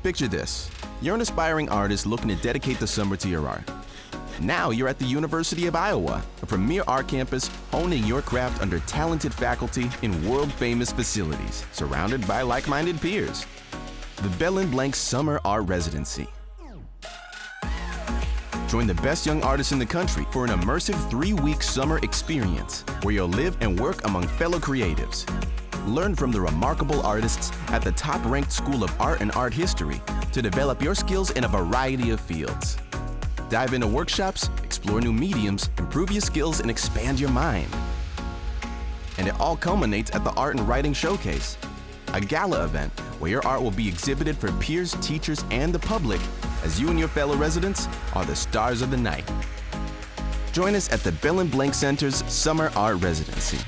Picture this. You're an aspiring artist looking to dedicate the summer to your art. Now you're at the University of Iowa, a premier art campus honing your craft under talented faculty in world-famous facilities, surrounded by like-minded peers. The Bell and Blank Summer Art Residency. Join the best young artists in the country for an immersive 3-week summer experience where you'll live and work among fellow creatives. Learn from the remarkable artists at the top-ranked School of Art and Art History to develop your skills in a variety of fields. Dive into workshops, explore new mediums, improve your skills, and expand your mind. And it all culminates at the Art and Writing Showcase, a gala event where your art will be exhibited for peers, teachers, and the public as you and your fellow residents are the stars of the night. Join us at the Bell and Blank Center's Summer Art Residency.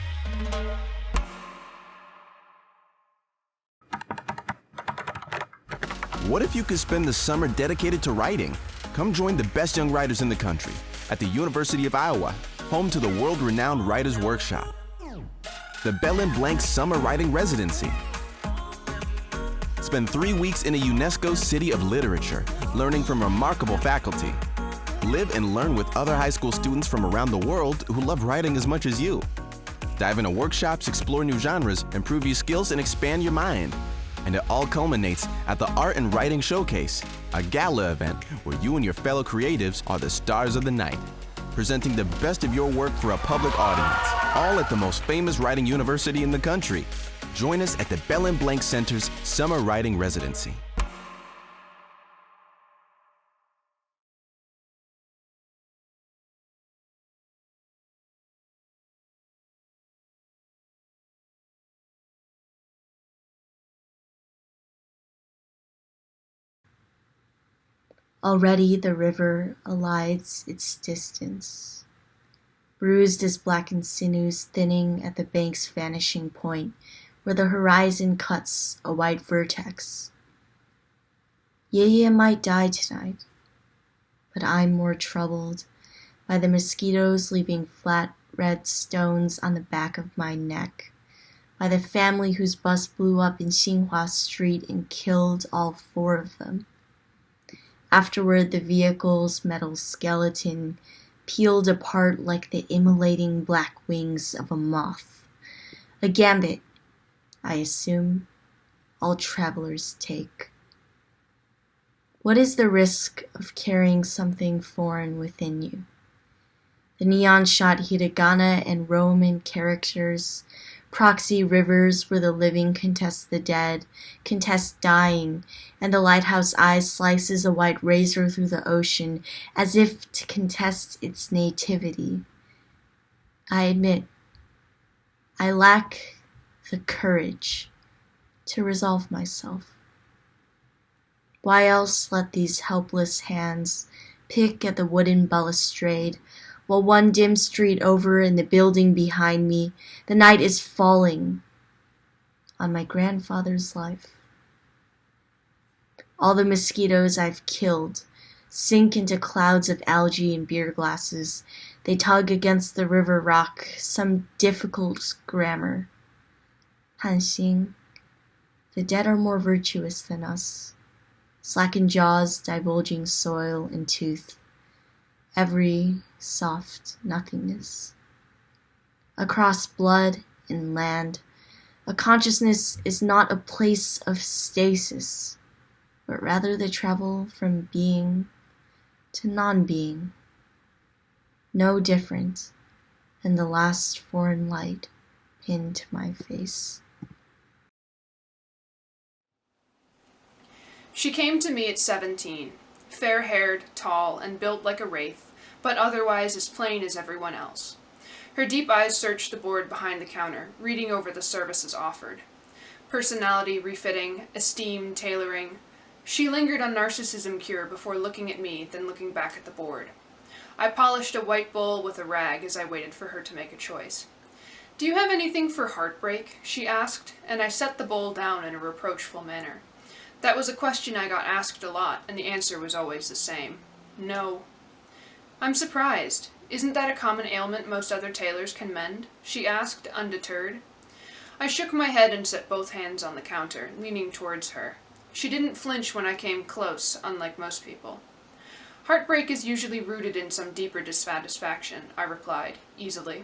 What if you could spend the summer dedicated to writing? Come join the best young writers in the country at the University of Iowa, home to the world-renowned Writers' Workshop. The Bell and Blank Summer Writing Residency. Spend 3 weeks in a UNESCO City of Literature, learning from remarkable faculty. Live and learn with other high school students from around the world who love writing as much as you. Dive into workshops, explore new genres, improve your skills, and expand your mind. And it all culminates at the Art and Writing Showcase, a gala event where you and your fellow creatives are the stars of the night, presenting the best of your work for a public audience, all at the most famous writing university in the country. Join us at the Bell and Blank Center's Summer Writing Residency. Already the river elides its distance, bruised as blackened sinews thinning at the bank's vanishing point, where the horizon cuts a white vertex. Yeye might die tonight, but I'm more troubled by the mosquitoes leaving flat red stones on the back of my neck, by the family whose bus blew up in Xinhua Street and killed all 4 of them. Afterward, the vehicle's metal skeleton peeled apart like the immolating black wings of a moth. A gambit, I assume, all travelers take. What is the risk of carrying something foreign within you? The neon-shot hiragana and Roman characters, proxy rivers where the living contest the dead, contest dying, and the lighthouse eye slices a white razor through the ocean as if to contest its nativity. I admit, I lack the courage to resolve myself. Why else let these helpless hands pick at the wooden balustrade, while one dim street over in the building behind me, the night is falling on my grandfather's life. All the mosquitoes I've killed sink into clouds of algae and beer glasses. They tug against the river rock, some difficult grammar. Hanxing, the dead are more virtuous than us. Slackened jaws divulging soil and tooth. Every soft nothingness. Across blood and land, a consciousness is not a place of stasis, but rather the travel from being to non-being, no different than the last foreign light pinned to my face. She came to me at 17, fair-haired, tall, and built like a wraith, but otherwise as plain as everyone else. Her deep eyes searched the board behind the counter, reading over the services offered. Personality refitting, esteem tailoring. She lingered on narcissism cure before looking at me, then looking back at the board. I polished a white bowl with a rag as I waited for her to make a choice. "Do you have anything for heartbreak?" she asked, and I set the bowl down in a reproachful manner. That was a question I got asked a lot, and the answer was always the same. No. "I'm surprised. Isn't that a common ailment most other tailors can mend?" she asked, undeterred. I shook my head and set both hands on the counter, leaning towards her. She didn't flinch when I came close, unlike most people. Heartbreak is usually rooted in some deeper dissatisfaction, I replied, easily.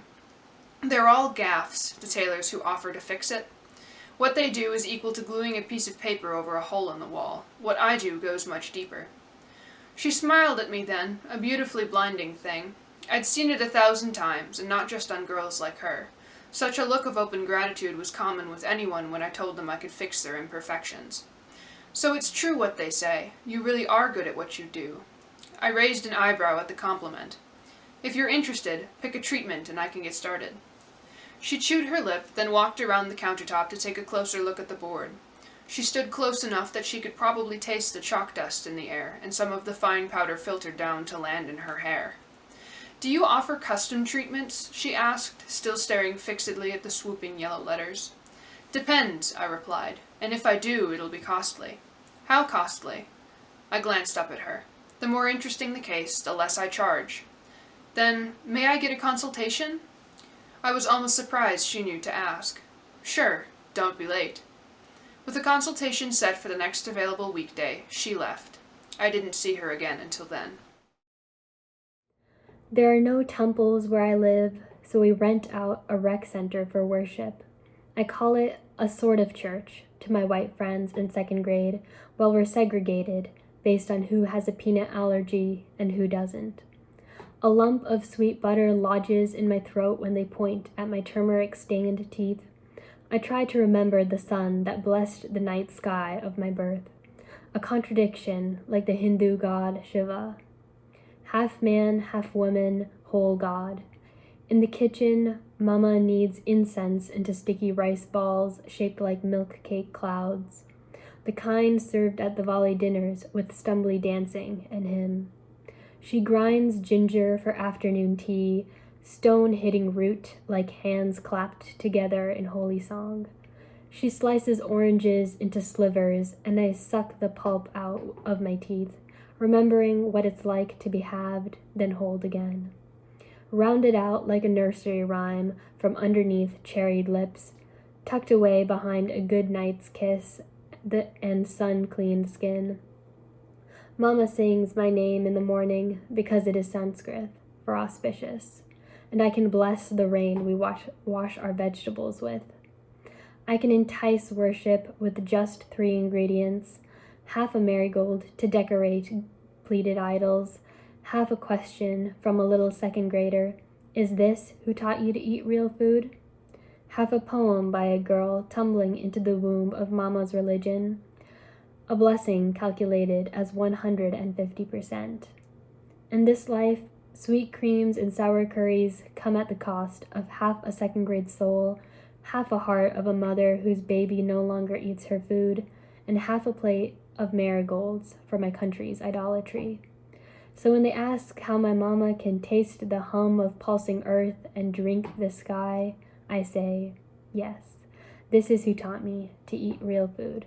They're all gaffes, the tailors who offer to fix it. What they do is equal to gluing a piece of paper over a hole in the wall. What I do goes much deeper. She smiled at me then, a beautifully blinding thing. I'd seen it 1,000 times, and not just on girls like her. Such a look of open gratitude was common with anyone when I told them I could fix their imperfections. So it's true what they say. You really are good at what you do. I raised an eyebrow at the compliment. If you're interested, pick a treatment and I can get started. She chewed her lip, then walked around the countertop to take a closer look at the board. She stood close enough that she could probably taste the chalk dust in the air, and some of the fine powder filtered down to land in her hair. Do you offer custom treatments? She asked, still staring fixedly at the swooping yellow letters. Depends, I replied, and if I do, it'll be costly. How costly? I glanced up at her. The more interesting the case, the less I charge. Then, may I get a consultation? I was almost surprised she knew to ask. Sure, don't be late. With a consultation set for the next available weekday, she left. I didn't see her again until then. There are no temples where I live, so we rent out a rec center for worship. I call it a sort of church to my white friends in second grade, while we're segregated based on who has a peanut allergy and who doesn't. A lump of sweet butter lodges in my throat when they point at my turmeric-stained teeth. I try to remember the sun that blessed the night sky of my birth, a contradiction like the Hindu god Shiva. Half man, half woman, whole god. In the kitchen, Mama kneads incense into sticky rice balls shaped like milk cake clouds, the kind served at the volley dinners with stumbly dancing and hymn. She grinds ginger for afternoon tea, stone hitting root like hands clapped together in holy song. She slices oranges into slivers, and I suck the pulp out of my teeth, remembering what it's like to be halved, then hold again. Rounded out like a nursery rhyme from underneath cherried lips, tucked away behind a good night's kiss and sun-cleaned skin. Mama sings my name in the morning because it is Sanskrit for auspicious, and I can bless the rain we wash our vegetables with. I can entice worship with just 3 ingredients, half a marigold to decorate pleated idols, half a question from a little second grader, is this who taught you to eat real food? Half a poem by a girl tumbling into the womb of Mama's religion, a blessing calculated as 150%. In this life, sweet creams and sour curries come at the cost of half a second grade soul, half a heart of a mother whose baby no longer eats her food, and half a plate of marigolds for my country's idolatry. So when they ask how my mama can taste the hum of pulsing earth and drink the sky, I say, yes, this is who taught me to eat real food.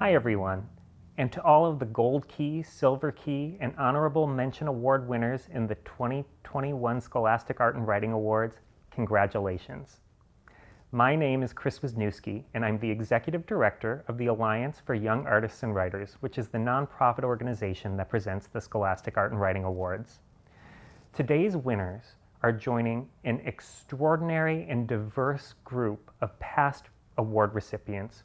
Hi everyone, and to all of the Gold Key, Silver Key, and Honorable Mention Award winners in the 2021 Scholastic Art and Writing Awards, congratulations. My name is Chris Wisniewski, and I'm the Executive Director of the Alliance for Young Artists and Writers, which is the nonprofit organization that presents the Scholastic Art and Writing Awards. Today's winners are joining an extraordinary and diverse group of past award recipients,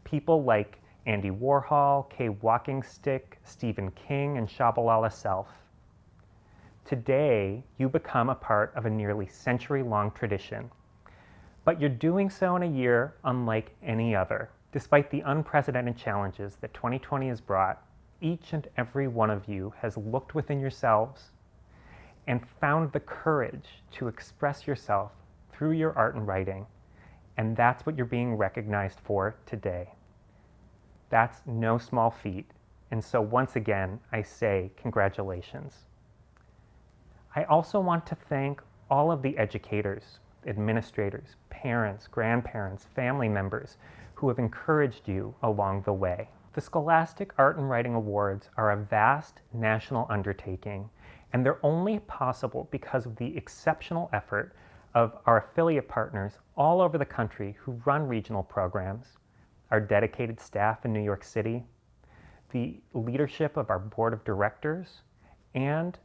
people like Andy Warhol, Kay Walkingstick, Stephen King, and Shabalala Self. Today, you become a part of a nearly century-long tradition. But you're doing so in a year unlike any other. Despite the unprecedented challenges that 2020 has brought, each and every one of you has looked within yourselves and found the courage to express yourself through your art and writing. And that's what you're being recognized for today. That's no small feat. And so once again, I say congratulations. I also want to thank all of the educators, administrators, parents, grandparents, family members who have encouraged you along the way. The Scholastic Art and Writing Awards are a vast national undertaking, and they're only possible because of the exceptional effort of our affiliate partners all over the country who run regional programs, our dedicated staff in New York City, the leadership of our board of directors, and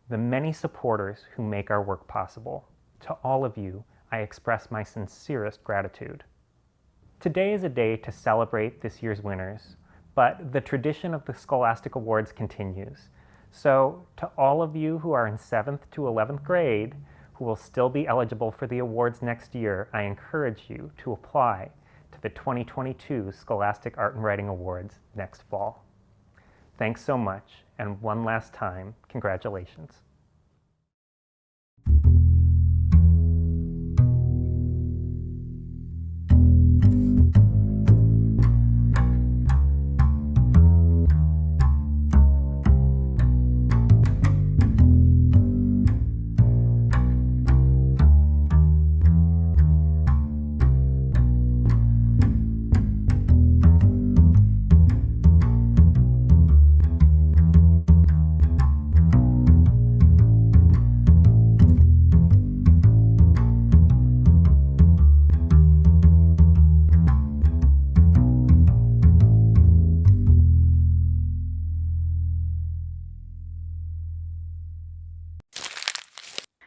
the many supporters who make our work possible. To all of you, I express my sincerest gratitude. Today is a day to celebrate this year's winners, but the tradition of the Scholastic Awards continues. So to all of you who are in 7th to 11th grade, who will still be eligible for the awards next year, I encourage you to apply to the 2022 Scholastic Art and Writing Awards next fall. Thanks so much, and one last time, congratulations.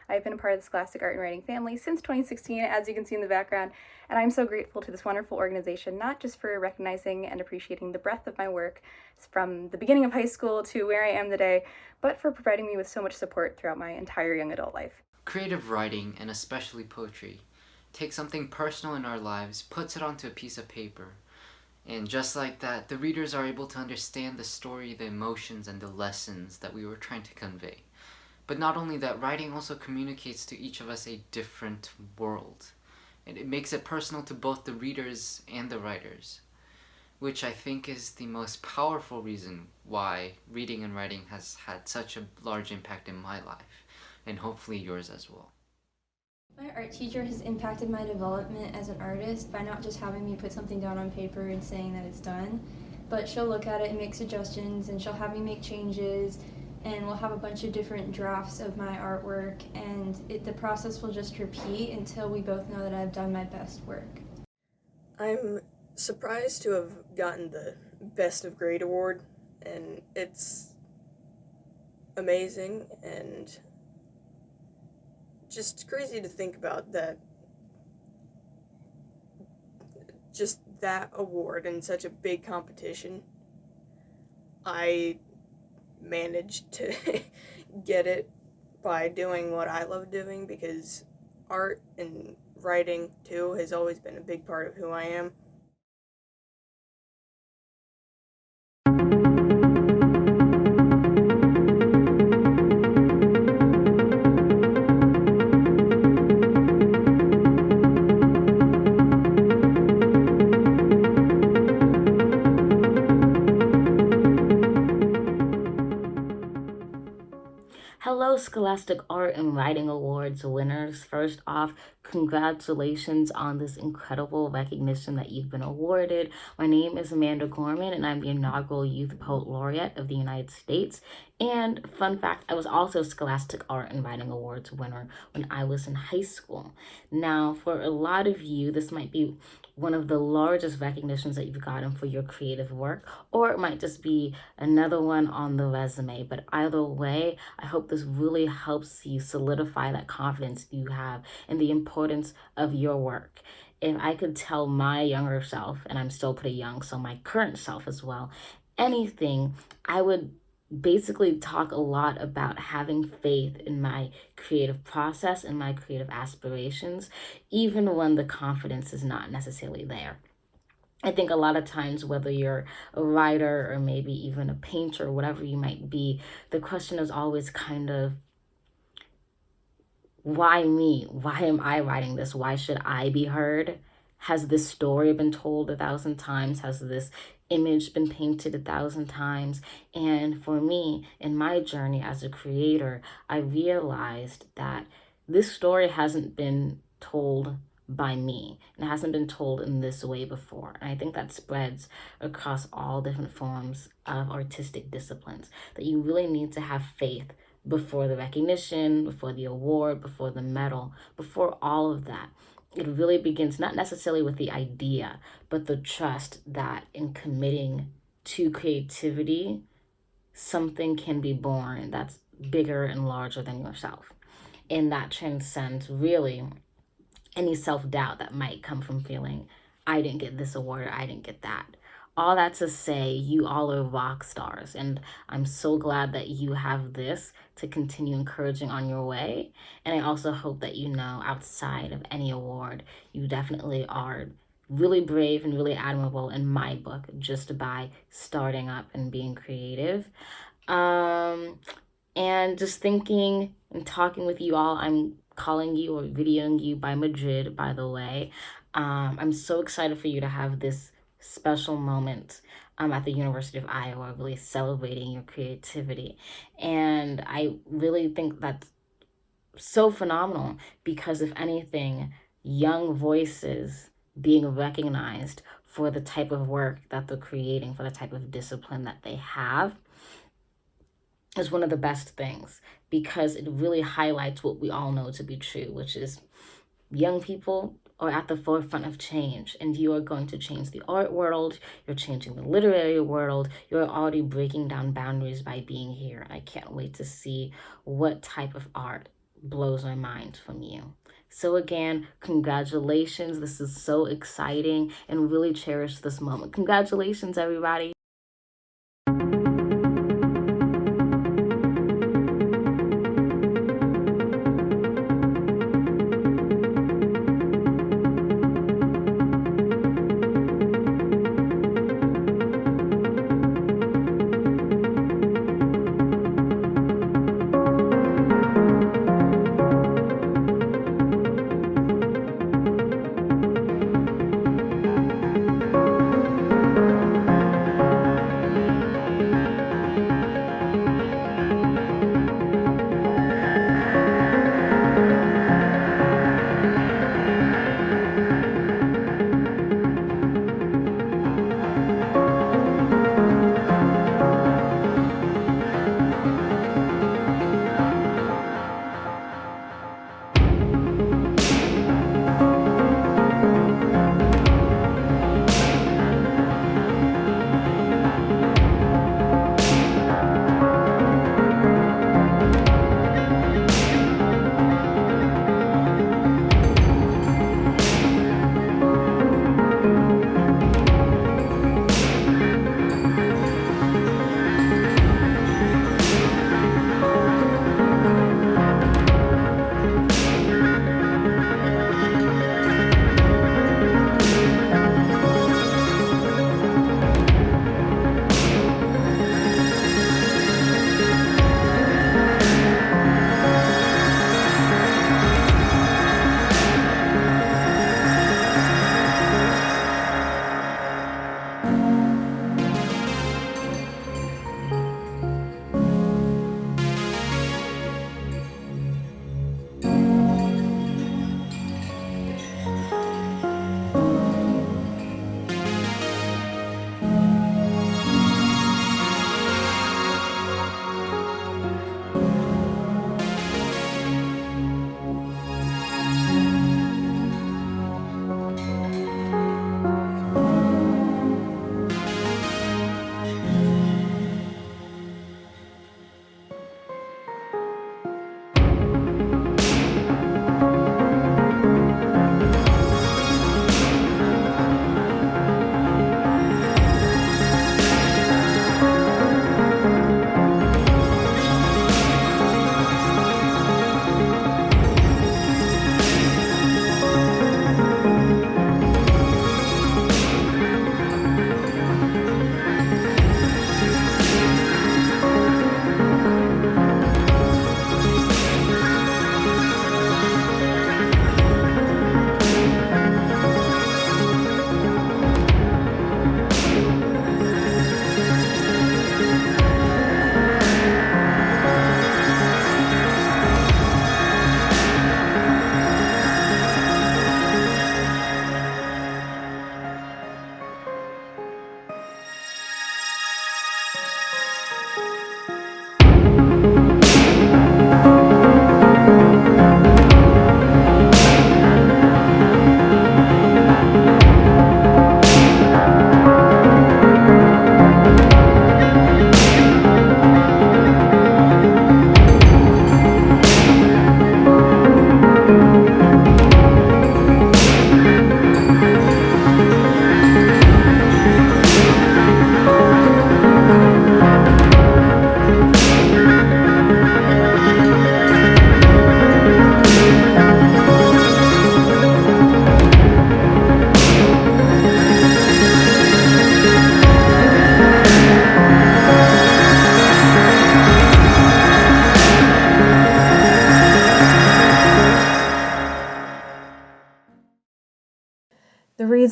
I've been a part of the Scholastic Art and Writing family since 2016, as you can see in the background, and I'm so grateful to this wonderful organization, not just for recognizing and appreciating the breadth of my work from the beginning of high school to where I am today, but for providing me with so much support throughout my entire young adult life. Creative writing, and especially poetry, takes something personal in our lives, puts it onto a piece of paper, and just like that, the readers are able to understand the story, the emotions, and the lessons that we were trying to convey. But not only that, writing also communicates to each of us a different world. And it makes it personal to both the readers and the writers, which I think is the most powerful reason why reading and writing has had such a large impact in my life, and hopefully yours as well. My art teacher has impacted my development as an artist by not just having me put something down on paper and saying that it's done, but she'll look at it and make suggestions, and she'll have me make changes, and we'll have a bunch of different drafts of my artwork, and the process will just repeat until we both know that I've done my best work. I'm surprised to have gotten the Best of Grade award, and it's amazing and just crazy to think about that. Just that award in such a big competition, I managed to get it by doing what I love doing, because art and writing too has always been a big part of who I am. Hello, Scholastic Art and Writing Awards winners. First off, congratulations on this incredible recognition that you've been awarded. My name is Amanda Gorman, and I'm the inaugural Youth Poet Laureate of the United States. And fun fact, I was also Scholastic Art and Writing Awards winner when I was in high school. Now, for a lot of you, this might be one of the largest recognitions that you've gotten for your creative work, or it might just be another one on the resume. But either way, I hope this really helps you solidify that confidence you have in the importance of your work. If I could tell my younger self, and I'm still pretty young, so my current self as well, anything, I would basically talk a lot about having faith in my creative process and my creative aspirations, even when the confidence is not necessarily there. I think a lot of times, whether you're a writer or maybe even a painter or whatever you might be, the question is always kind of, why me? Why am I writing this? Why should I be heard? Has this story been told 1,000 times? Has this image been painted 1,000 times? And for me, in my journey as a creator, I realized that this story hasn't been told by me. It hasn't been told in this way before. And I think that spreads across all different forms of artistic disciplines, that you really need to have faith before the recognition, before the award, before the medal, before all of that. It really begins not necessarily with the idea, but the trust that in committing to creativity, something can be born that's bigger and larger than yourself. And that transcends really any self-doubt that might come from feeling, I didn't get this award, or I didn't get that. All that to say, you all are rock stars, and I'm so glad that you have this to continue encouraging on your way. And I also hope that you know, outside of any award, you definitely are really brave and really admirable in my book, just by starting up and being creative. And just thinking and talking with you all, I'm calling you or videoing you by Madrid, by the way. I'm so excited for you to have this special moment at the University of Iowa, really celebrating your creativity. And I really think that's so phenomenal, because if anything, young voices being recognized for the type of work that they're creating, for the type of discipline that they have, is one of the best things, because it really highlights what we all know to be true, which is young people are at the forefront of change, and you are going to change the art world, you're changing the literary world, you're already breaking down boundaries by being here. I can't wait to see what type of art blows my mind from you. So again, congratulations. This is so exciting, and really cherish this moment. Congratulations, everybody.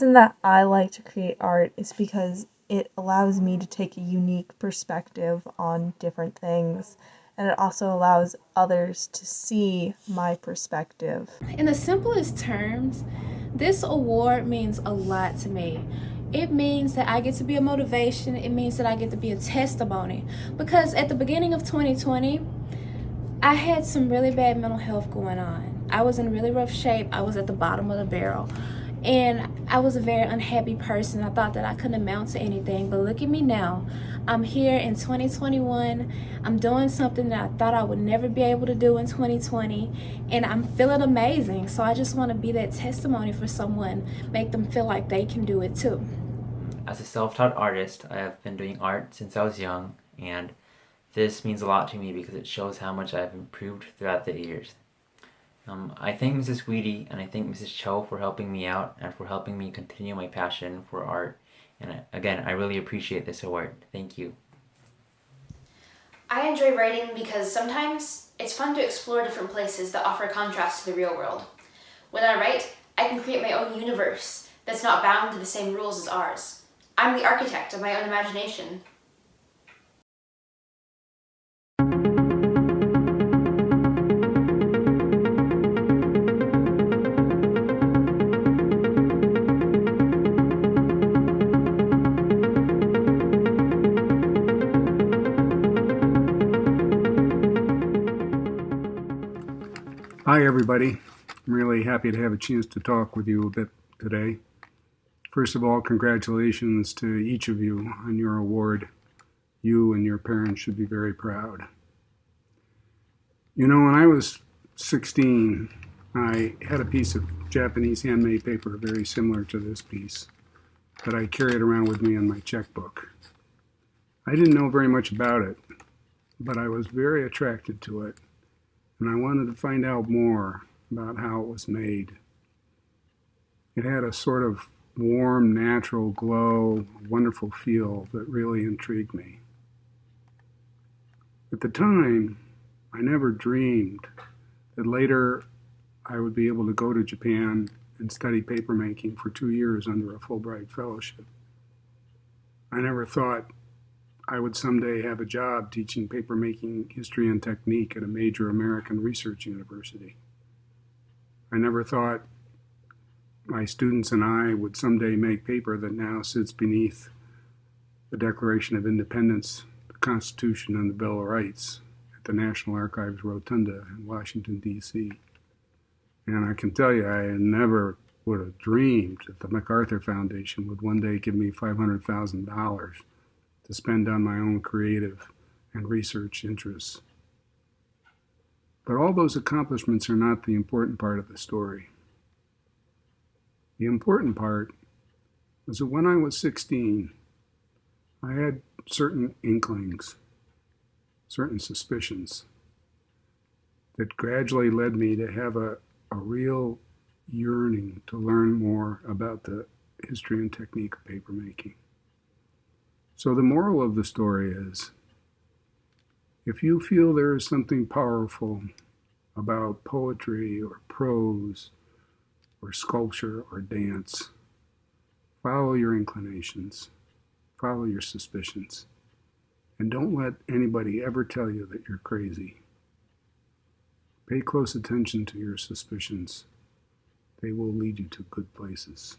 reason that I like to create art is because it allows me to take a unique perspective on different things, and it also allows others to see my perspective. In the simplest terms, this award means a lot to me. It means that I get to be a motivation. It means that I get to be a testimony. Because at the beginning of 2020, I had some really bad mental health going on. I was in really rough shape. I was at the bottom of the barrel. And I was a very unhappy person. I thought that I couldn't amount to anything. But look at me now. I'm here in 2021. I'm doing something that I thought I would never be able to do in 2020. And I'm feeling amazing. So I just want to be that testimony for someone. Make them feel like they can do it too. As a self-taught artist, I have been doing art since I was young. And this means a lot to me because it shows how much I've improved throughout the years. I thank Mrs. Weedy and I thank Mrs. Cho for helping me out and for helping me continue my passion for art. And again, I really appreciate this award. Thank you. I enjoy writing because sometimes it's fun to explore different places that offer contrast to the real world. When I write, I can create my own universe that's not bound to the same rules as ours. I'm the architect of my own imagination. Hi everybody, I'm really happy to have a chance to talk with you a bit today. First of all, congratulations to each of you on your award. You and your parents should be very proud. You know, when I was 16, I had a piece of Japanese handmade paper very similar to this piece that I carried around with me in my checkbook. I didn't know very much about it, but I was very attracted to it. And I wanted to find out more about how it was made. It had a sort of warm, natural glow, wonderful feel that really intrigued me. At the time, I never dreamed that later I would be able to go to Japan and study papermaking for 2 years under a Fulbright fellowship. I never thought I would someday have a job teaching papermaking history and technique at a major American research university. I never thought my students and I would someday make paper that now sits beneath the Declaration of Independence, the Constitution, and the Bill of Rights at the National Archives Rotunda in Washington, D.C. And I can tell you, I never would have dreamed that the MacArthur Foundation would one day give me $500,000 to spend on my own creative and research interests. But all those accomplishments are not the important part of the story. The important part was that when I was 16, I had certain inklings, certain suspicions that gradually led me to have a real yearning to learn more about the history and technique of papermaking. So the moral of the story is, if you feel there is something powerful about poetry or prose or sculpture or dance, follow your inclinations, follow your suspicions, and don't let anybody ever tell you that you're crazy. Pay close attention to your suspicions. They will lead you to good places.